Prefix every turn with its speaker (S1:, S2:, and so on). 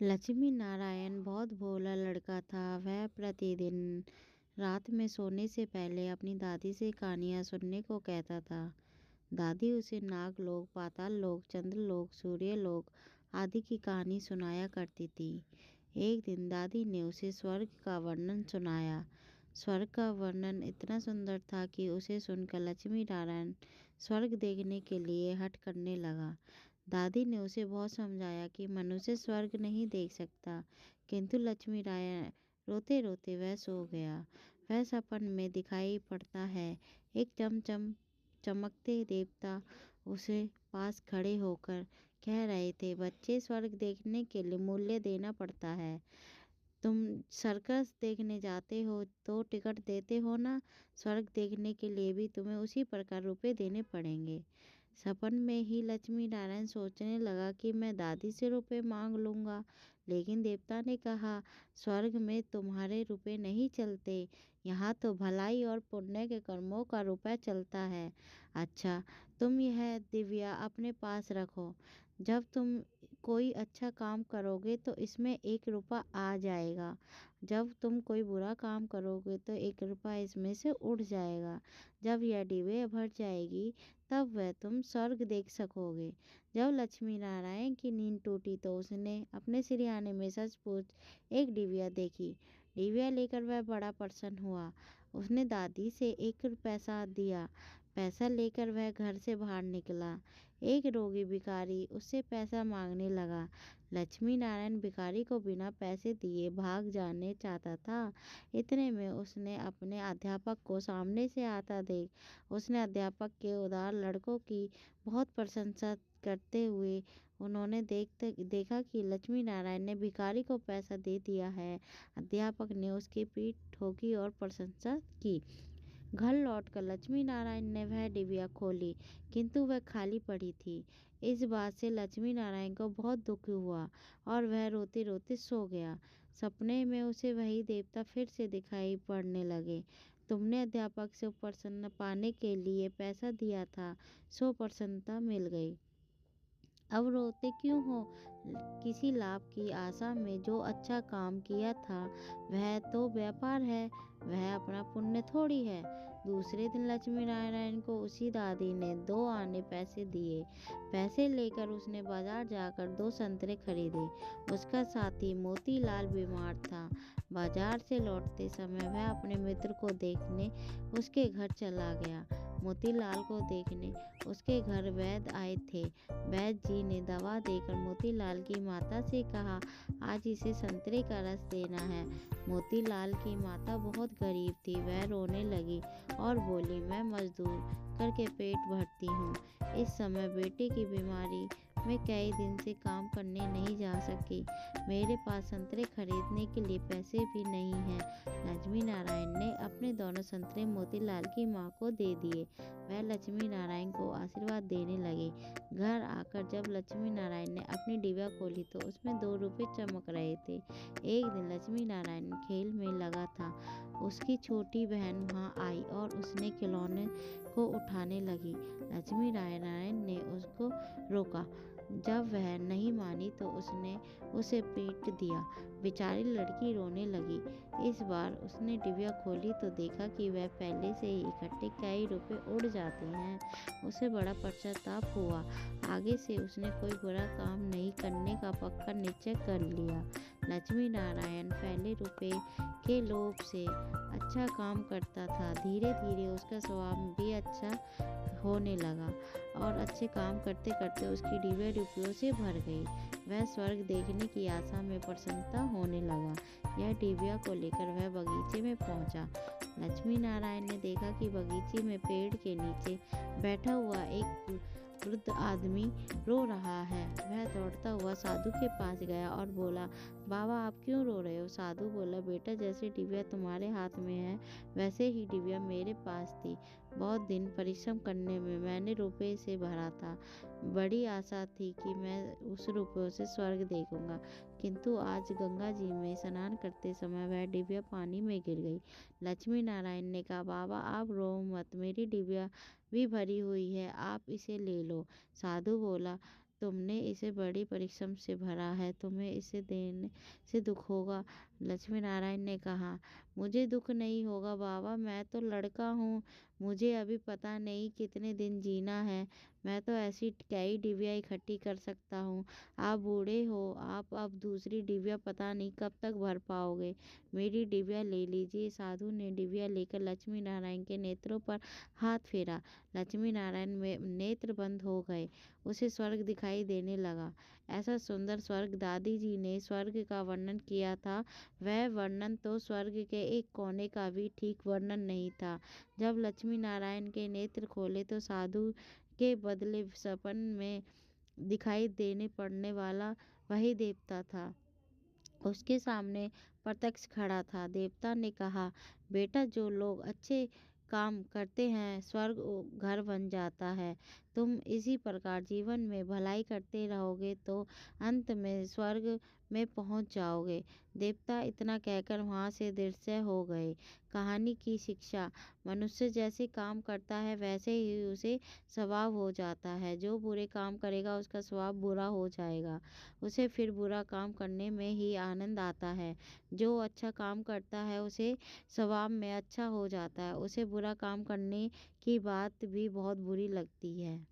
S1: लक्ष्मी नारायण बहुत भोला लड़का था। वह प्रतिदिन रात में सोने से पहले अपनी दादी से कहानियाँ सुनने को कहता था। दादी उसे नागलोक, पाताल लोक, चंद्रलोक, सूर्यलोक आदि की कहानी सुनाया करती थी। एक दिन दादी ने उसे स्वर्ग का वर्णन सुनाया। स्वर्ग का वर्णन इतना सुंदर था कि उसे सुनकर लक्ष्मी नारायण स्वर्ग देखने के लिए हठ करने लगा। दादी ने उसे बहुत समझाया कि मनुष्य स्वर्ग नहीं देख सकता, किंतु लक्ष्मी नारायण रोते रोते वह सो गया। वह सपन में दिखाई पड़ता है। एक चमचम चमकते देवता उसे पास खड़े होकर कह रहे थे, बच्चे, स्वर्ग देखने के लिए मूल्य देना पड़ता है। तुम सर्कस देखने जाते हो तो टिकट देते हो ना, स्वर्ग देखने के लिए भी तुम्हें उसी प्रकार रुपए देने पड़ेंगे। सपन में ही लक्ष्मी नारायण सोचने लगा कि मैं दादी से रुपए मांग लूंगा, लेकिन देवता ने कहा, स्वर्ग में तुम्हारे रुपए नहीं चलते, यहाँ तो भलाई और पुण्य के कर्मों का रुपया चलता है। अच्छा, तुम यह दिव्या अपने पास रखो। जब तुम कोई अच्छा काम करोगे तो इसमें 1 रुपया आ जाएगा। जब तुम कोई बुरा काम करोगे तो 1 रुपया इसमें से उड़ जाएगा। जब यह डिबिया भर जाएगी तब वह तुम स्वर्ग देख सकोगे। जब लक्ष्मी नारायण की नींद टूटी तो उसने अपने सिरहाने में सचमुच एक डिबिया देखी। डिबिया लेकर वह बड़ा प्रसन्न हुआ। उसने दादी से 1 पैसा दिया। पैसा लेकर वह घर से बाहर निकला। एक रोगी भिखारी उससे पैसा मांगने लगा। लक्ष्मी नारायण भिखारी को बिना पैसे दिए भाग जाने चाहता था। इतने में उसने अपने अध्यापक को सामने से आता देख उसने अध्यापक के उदार लड़कों की बहुत प्रशंसा करते हुए उन्होंने देखा कि लक्ष्मी नारायण ने भिखारी को पैसा दे दिया है। अध्यापक ने उसकी पीठ ठोकी और प्रशंसा की। घर लौटकर लक्ष्मी नारायण ने वह डिबिया खोली, किंतु वह खाली पड़ी थी। इस बात से लक्ष्मी नारायण को बहुत दुख हुआ और वह रोते रोते सो गया। सपने में उसे वही देवता फिर से दिखाई पड़ने लगे। तुमने अध्यापक से प्रसन्न पाने के लिए पैसा दिया था, सो प्रसन्नता मिल गई। अब रोते क्यों हो? किसी लाभ की आशा में जो अच्छा काम किया था वह तो व्यापार है, वह अपना पुण्य थोड़ी है। दूसरे दिन लक्ष्मी नारायण को उसी दादी ने 2 आने पैसे दिए। पैसे लेकर उसने बाजार जाकर 2 संतरे खरीदे। उसका साथी मोतीलाल बीमार था। बाजार से लौटते समय वह अपने मित्र को देखने उसके घर चला गया। मोतीलाल को देखने उसके घर वैद्य आए थे। वैद्य जी ने दवा देकर मोतीलाल की माता से कहा, आज इसे संतरे का रस देना है। मोतीलाल की माता बहुत गरीब थी। वह रोने लगी और बोली, मैं मजदूर करके पेट भरती हूँ। इस समय बेटे की बीमारी में कई दिन से काम करने नहीं जा सकी। मेरे पास संतरे खरीदने के लिए पैसे भी नहीं हैं। लक्ष्मी नारायण ने अपने दोनों संतरे मोतीलाल की माँ को दे दिए। वह लक्ष्मी नारायण को आशीर्वाद देने लगे। घर आकर जब लक्ष्मी नारायण ने अपनी डिबिया खोली तो उसमें 2 रुपए चमक रहे थे। एक दिन लक्ष्मी नारायण खेल में लगा था। उसकी छोटी बहन वहाँ आई और उसने खिलौने को उठाने लगी। लक्ष्मी नारायण ने उसको रोका। जब वह नहीं मानी तो उसने उसे पीट दिया। बेचारी लड़की रोने लगी। इस बार उसने डिबिया खोली तो देखा कि वह पहले से ही इकट्ठे कई रुपए उड़ जाते हैं। उसे बड़ा पश्चाताप हुआ। आगे से उसने कोई बुरा काम नहीं करने का पक्का निश्चय कर लिया। लक्ष्मी नारायण पहले रुपए के लोभ से अच्छा काम करता था। धीरे धीरे उसका स्वभाव भी अच्छा होने लगा और अच्छे काम करते करते उसकी डिबिया रुपयों से भर गई। वह स्वर्ग देखने की आशा में प्रसन्नता होने लगा। यह डिबिया को लेकर वह बगीचे में पहुंचा। लक्ष्मी नारायण ने देखा कि बगीचे में पेड़ के नीचे बैठा हुआ एक वृद्ध आदमी रो रहा है। वह दौड़ता हुआ साधु के पास गया और बोला, बाबा आप क्यों रो रहे हो? साधु बोला, बेटा जैसे डिबिया तुम्हारे हाथ में है वैसे ही डिबिया मेरे पास थी। बहुत दिन परिश्रम करने में मैंने रुपए से भरा था। बड़ी आशा थी कि मैं उस रुपयों से स्वर्ग देखूंगा, किंतु आज गंगा जी में स्नान करते समय वह डिबिया पानी में गिर गई। लक्ष्मी नारायण ने कहा, बाबा आप रो मत, मेरी डिबिया भी भरी हुई है, आप इसे ले लो। साधु बोला, तुमने इसे बड़ी परिश्रम से भरा है, तुम्हें इसे देने से दुख होगा। लक्ष्मी नारायण ने कहा, मुझे दुख नहीं होगा बाबा, मैं तो लड़का हूँ, मुझे अभी पता नहीं कितने दिन जीना है। मैं तो ऐसी कई डिबिया इकट्ठी कर सकता हूँ। आप बूढ़े हो, आप अब दूसरी डिबिया पता नहीं कब तक भर पाओगे। मेरी डिबिया ले लीजिए। साधु ने डिबिया लेकर लक्ष्मी नारायण के नेत्रों पर हाथ फेरा। लक्ष्मी नारायण में नेत्र बंद हो गए। उसे स्वर्ग दिखाई देने लगा। ऐसा सुंदर स्वर्ग दादी जी ने स्वर्ग का वर्णन किया था, वह वर्णन तो स्वर्ग के एक कोने का भी ठीक वर्णन नहीं था। जब लक्ष्मी नारायण के नेत्र खोले तो साधु के बदले सपन में दिखाई देने पड़ने वाला वही देवता था। उसके सामने प्रत्यक्ष खड़ा था। देवता ने कहा, बेटा, जो लोग अच्छे काम करते हैं स्वर्ग घर बन जाता है। तुम इसी प्रकार जीवन में भलाई करते रहोगे तो अंत में स्वर्ग में पहुंच जाओगे। देवता इतना कहकर वहां से दृश्य हो गए। कहानी की शिक्षा, मनुष्य जैसे काम करता है वैसे ही उसे स्वभाव हो जाता है। जो बुरे काम करेगा उसका स्वभाव बुरा हो जाएगा, उसे फिर बुरा काम करने में ही आनंद आता है। जो अच्छा काम करता है उसे स्वभाव में अच्छा हो जाता है, उसे बुरा काम करने की बात भी बहुत बुरी लगती है।